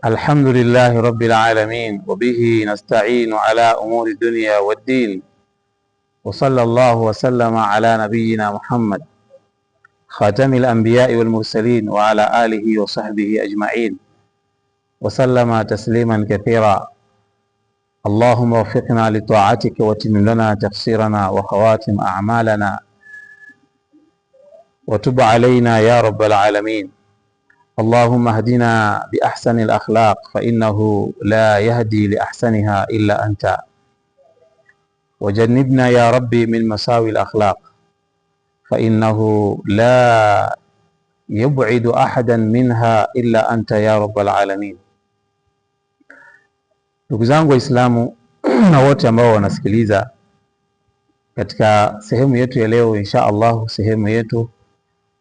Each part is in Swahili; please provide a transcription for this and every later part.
الحمد لله رب العالمين وبه نستعين على أمور الدنيا والدين وصلى الله وسلم على نبينا محمد خاتم الأنبياء والمرسلين وعلى آله وصحبه أجمعين وسلم تسليما كثيرا. اللهم وفقنا لطاعتك وتمم لنا تقصيرنا وخواتم أعمالنا وتب علينا يا رب العالمين. اللهم اهدنا بأحسن الأخلاق فإنه لا يهدي لأحسنها إلا أنت، وجنبنا يا ربي من مساوي الأخلاق فإنه لا يبعد أحدا منها إلا أنت يا رب العالمين. Ndugu zangu Waislamu na wote ambao wanasikiliza katika sehemu yetu ya leo, insha Allah, sehemu yetu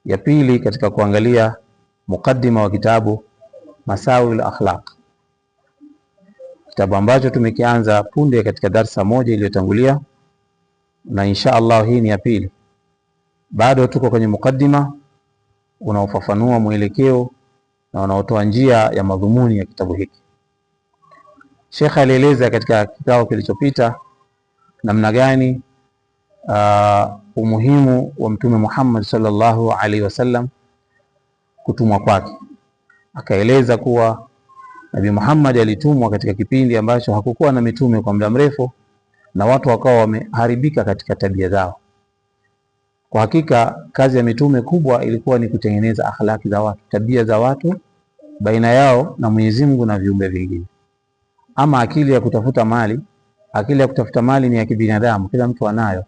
ya pili katika kuangalia mukaddima wa kitabu Masawi al-Akhlaq, kitabu ambacho tumekianza punde katika darsa moja iliyotangulia, na insha Allah hii ni ya pili. Bado tuko kwenye mukaddima unaofafanua mwelekeo na unaotoa njia ya madhumuni ya kitabu hiki. Sheikh alieleza katika kikao kilichopita namna gani umuhimu wa Mtume Muhammad sallallahu alaihi wasallam kutumwa kwake. Akaeleza kuwa Nabii Muhammad alitumwa katika kipindi ambacho hakukuwa na mitume kwa muda mrefu, na watu wakawa wameharibika katika tabia zao. Kwa hakika kazi ya mitume kubwa ilikuwa ni kutengeneza akhlaki za watu, tabia za watu baina yao na Mwenyezi Mungu na viumbe vingine. Ama akili ya kutafuta mali ni ya kibinadamu, kila mtu anayo.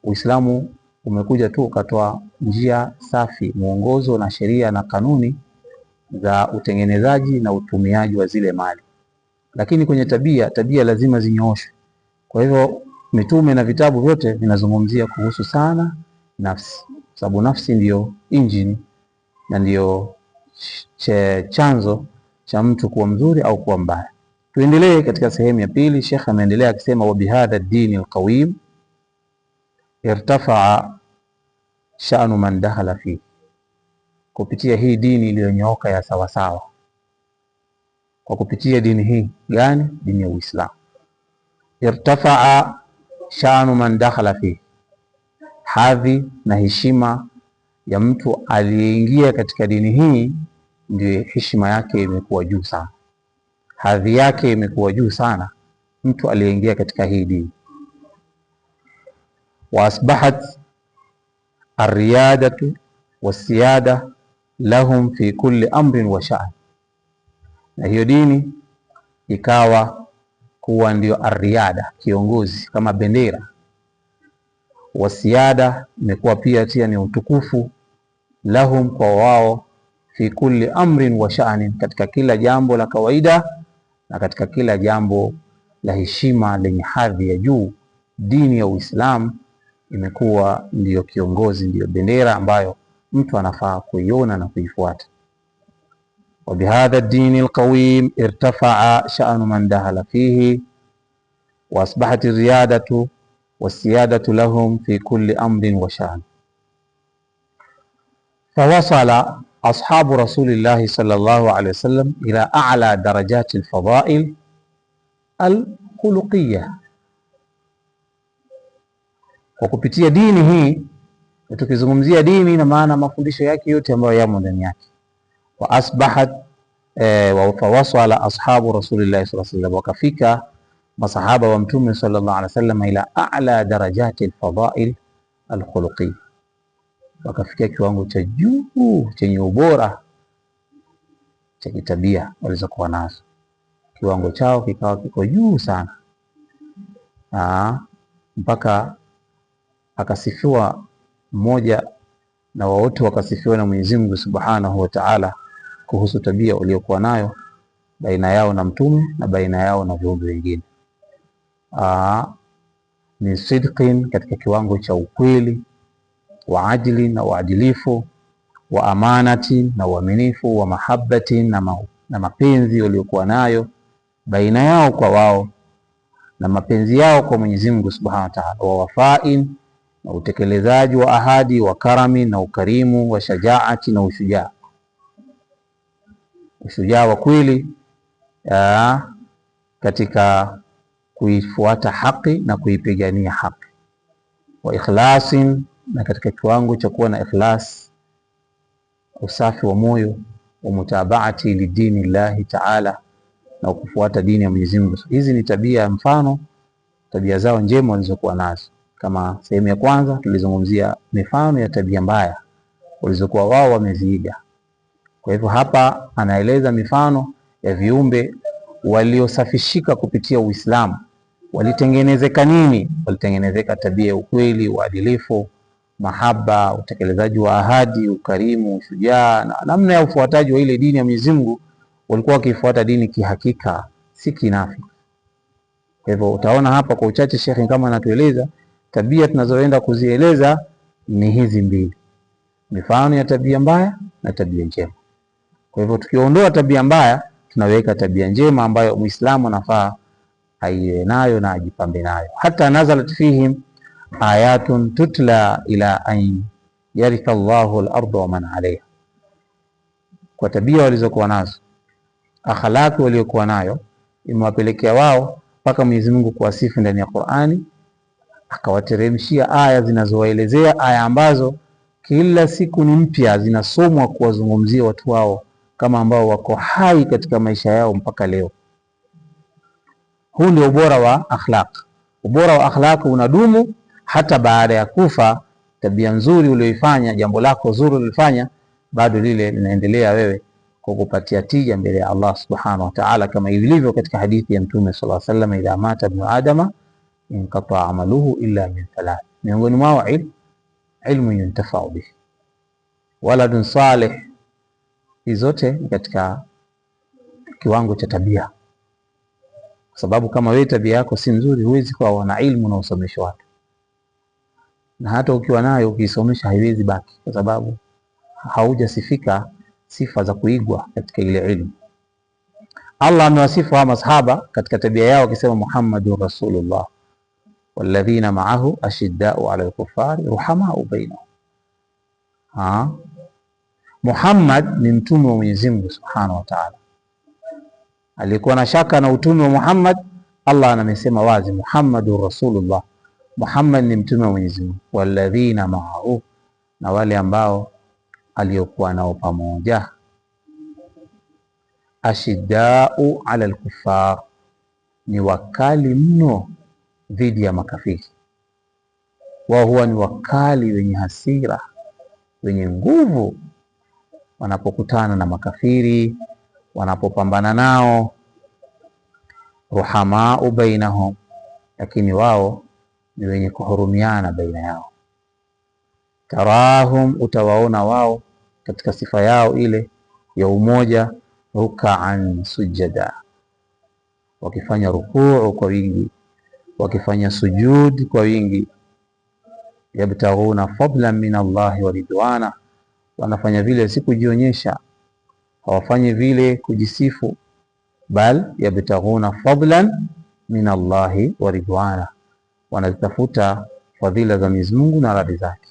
Uislamu umekuja tu ukatoa njia safi, mwongozo na sheria na kanuni za utengenezaji na utumiaji wa zile mali. Lakini kwenye tabia lazima zinyooshwe. Kwa hivyo mitume na vitabu vyote vinazungumzia kuhusu sana nafsi, sababu nafsi ndiyo injini na ndiyo chanzo cha mtu kuwa mzuri au kuwa mbaya. Tuendelee katika sehemu ya pili. Sheikh ameendelea akisema, wa bihadha ad-din al-qawim irtafaa sha'nu man dakhala fi, kupitia hii dini iliyonyooka ya sawasawa. Kwa kupitia dini hii gani? Dini ya Uislamu. Irtafaa sha'nu man dakhala fi, hadhi na heshima ya mtu aliyeingia katika dini hii ndio heshima yake imekuwa juu sana, hadhi yake imekuwa juu sana, mtu aliyeingia katika hii dini. Wa asbahat arriyadatu wasiyada lahum fi kulli amrin wa sha'n, na hiyo dini ikawa kuwa ndio arriyada, kiongozi kama bendera. Wasiyada imekuwa pia ni utukufu, lahum kwa wao, fi kulli amrin wa sha'nin, katika kila jambo la kawaida na katika kila jambo la heshima lenye hadhi ya juu. Dini ya Uislamu imekuwa ndiyo kiongozi, ndiyo bendera ambayo mtu anafaa kuiona na kuifuata. Wa bihadha ad-din al-qawim irtafaa sha'nu man dakhala fihi wa asbahat ar-riyadatu was-siyadatu lahum fi kulli amrin wa sha'n. Fawasala ashabu rasulillahi sallallahu alayhi wasallam ila a'la darajati al-fadail al-khuluqiyya. Kwa kupitia dini hii, tukizungumzia dini na maana mafundisho yake yote ambayo yamo ndani yake. Wa asbahat wa fawasala ashabu rasulillahi sallallahu alayhi wasallam, wakafika masahaba wa Mtume sallallahu alayhi wasallam ila a'la darajati al-fadail al-khuluqiyya, wakafikia kiwango cha juu chenye ubora cha kitabia walizokuwa nazo. Kiwango chao kikawa kiko juu sana, mpaka akasifiwa mmoja na wote wakasifiwa na Mwenyezi Mungu Subhanahu wa Ta'ala kuhusu tabia waliokuwa nayo baina yao na Mtume na baina yao na viumbe wengine. Ni sidqin, katika kiwango cha ukweli, wa adli na uadilifu, wa amanati na uaminifu, wa mahabbati na mapenzi waliokuwa nayo baina yao kwa wao na mapenzi yao kwa Mwenyezi Mungu Subhanahu wa Ta'ala, wa wafain na utekelezaji wa ahadi, wa karami na ukarimu, wa shajaati na ushujaa wa kweli katika kuifuata haki na kuipigania haki, wa ikhlasin, na katika kiwango cha kuwa na ikhlas, usafi wa moyo, wa mutabaati lidini llahi taala, na kufuata dini ya Mwenyezi Mungu. Hizi ni tabia mfano, tabia zao njema walizokuwa nazo. Kama sehemu ya kwanza tulizungumzia mifano ya tabia mbaya walizokuwa wao wameziiga. Kwa hivyo hapa anaeleza mifano ya viumbe waliosafishika kupitia Uislamu. Walitengenezeka nini? Walitengenezeka tabia ya ukweli, uadilifu, mahaba, utekelezaji wa ahadi, ukarimu, ushujaa na namna ya ufuataji wa ile dini ya Mwenyezi Mungu. Walikuwa wakifuata dini kihakika, si kinafiki. Kwa hivyo utaona hapa kwa uchache Sheikh kama anatueleza tabia tunazoenda kuzieleza ni hizi mbili, mifano ya tabia mbaya na tabia njema. Kwa hivyo tukiondoa tabia mbaya tunaweka tabia njema ambayo Muislamu anafaa aiwe nayo na ajipambe nayo. Hata nazalat fihim ayatun tutla ila an yaritha Allahu al-ardha wa man alayha. Kwa tabia walizokuwa nazo, akhlaqi waliokuwa nayo, imewapelekea wao mpaka Mwenyezi Mungu kuwasifu ndani ya Qur'ani, akawateremshia aya zinazowaelezea, aya ambazo kila siku ni mpya, zinasomwa kuwazungumzia watu wao kama ambao wako hai katika maisha yao mpaka leo. Huu ndio ubora wa akhlaq. Ubora wa akhlaq unadumu hata baada ya kufa. Tabia nzuri uliyoifanya, jambo lako zuri ulilofanya, bado lile linaendelea wewe kwa kupatia tija mbele ya Allah subhanahu wa ta'ala, kama ilivyo katika hadithi ya Mtume sallallahu alaihi wasallam, idha mata ibnu adama inqata amaluhu illa min thalath, miongoni mwao ilmu yuntafau bihi, waladun salih. Hizi zote ni katika kiwango cha tabia, kwa sababu kama wewe tabia yako si nzuri, huwezi kuwa na ilmu na usomesho wake, na hata ukiwa nayo ukisomesha haiwezi baki, kwa sababu haujasifika sifa za kuigwa katika ile ilmu. Allah amewasifu hawa masahaba katika tabia yao akisema Muhammadur Rasulullah walladhina ma'ahu ashidda'u 'ala al-kuffari ruhama'u bainahum. Muhammad ni mtume wa Mwenyezi Mungu Subhanahu wa Ta'ala. Alikuwa na shaka na utume wa Muhammad, Allah anamesema wazi Muhammadur Rasulullah, Muhammad ni mtume wa Mwenyezi Mungu, walladhina ma'ahu, na wale ambao aliokuwa nao pamoja, ashidda'u 'ala al-kuffar, ni wakali mno dhidi ya makafiri. Wa huwa ni wakali wenye hasira, wenye nguvu wanapokutana na makafiri, wanapopambana nao. Ruhamau bainahum, lakini wao ni wenye kuhurumiana baina yao. Tarahum, utawaona wao katika sifa yao ile ya umoja, ruk'an sujada, wakifanya rukuu kwa wingi, wakifanya sujud kwa wingi. Yabtaghuna fadlan min Allahi wa ridwana, wanafanya vile si kujionyesha, hawafanyi vile kujisifu, bal yabtaghuna fadlan min Allahi wa ridwana, wanatafuta fadhila za Mwenyezi Mungu na radhi zake.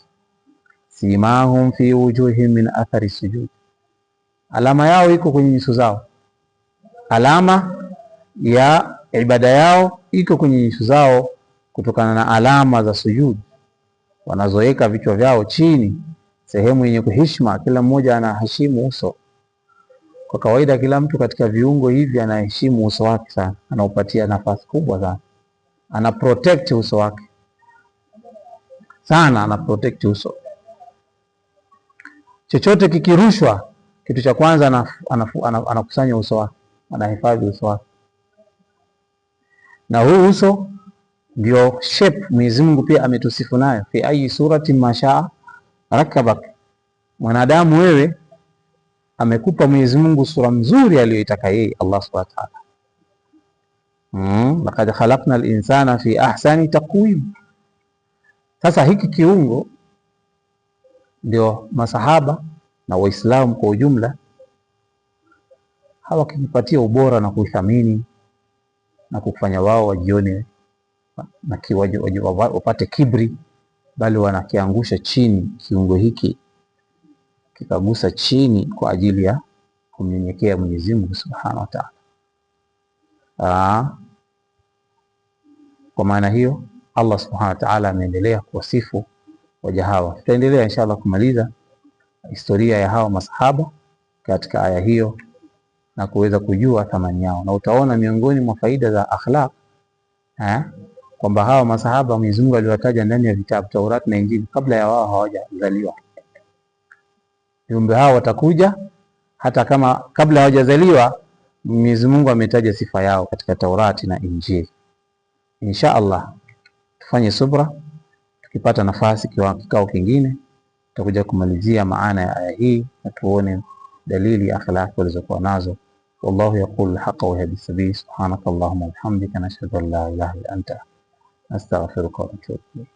Simahum fi wujuhihim min athari sujud, alama yao iko kwenye nyuso zao, alama ya ibada yao iko kwenye nyuso zao kutokana na alama za sujud. Wanazoweka vichwa vyao chini, sehemu yenye kuheshima, kila mmoja anaheshimu uso. Kwa kawaida kila mtu katika viungo hivi anaheshimu uso wake sana, anaupatia nafasi kubwa sana, ana protect uso wake sana, ana protect uso. Chochote kikirushwa, kitu cha kwanza anakusanya uso wake, anahifadhi uso wake. Na huu uso ndio shape Mwenyezi Mungu pia ametusifu nayo, fi ayi surati mashaa rakabak. Mwanadamu wewe amekupa Mwenyezi Mungu sura nzuri aliyoitaka yeye Allah Subhanahu wa Ta'ala. Laqad khalaqna al-insana fi ahsani taqwim. Sasa hiki kiungo ndio masahaba na Waislamu kwa ujumla hawakipatia ubora na kuithamini na kufanya wao wajione na wapate kibri, bali wanakiangusha chini kiungo hiki, kikagusa chini kwa ajili ya kumnyenyekea Mwenyezi Mungu Subhanahu wa Ta'ala. Kwa maana hiyo Allah subhanahu wa ta'ala ameendelea kuwasifu waja hawa. Tutaendelea inshallah kumaliza historia ya hawa masahaba katika aya hiyo na kuweza kujua thamani yao, na utaona miongoni mwa faida za akhlaq kwamba hawa masahaba Mwenyezi Mungu aliwataja ndani ya vitabu Taurat na Injili kabla ya wao hawajazaliwa. Viumbe hao watakuja hata kama kabla hawajazaliwa, Mwenyezi Mungu ametaja sifa yao katika Taurati na Injili. Insha Allah tufanye subra, tukipata nafasi kikao kingine tutakuja kumalizia maana ya aya hii na tuone dalili akhlaq walizokuwa nazo. Wallahu yaqulu al-haqqa wa yahdi as-sabil. Subhanakallahumma wa bihamdika nashhadu an la ilaha illa anta nastaghfiruka wa natubu ilayk.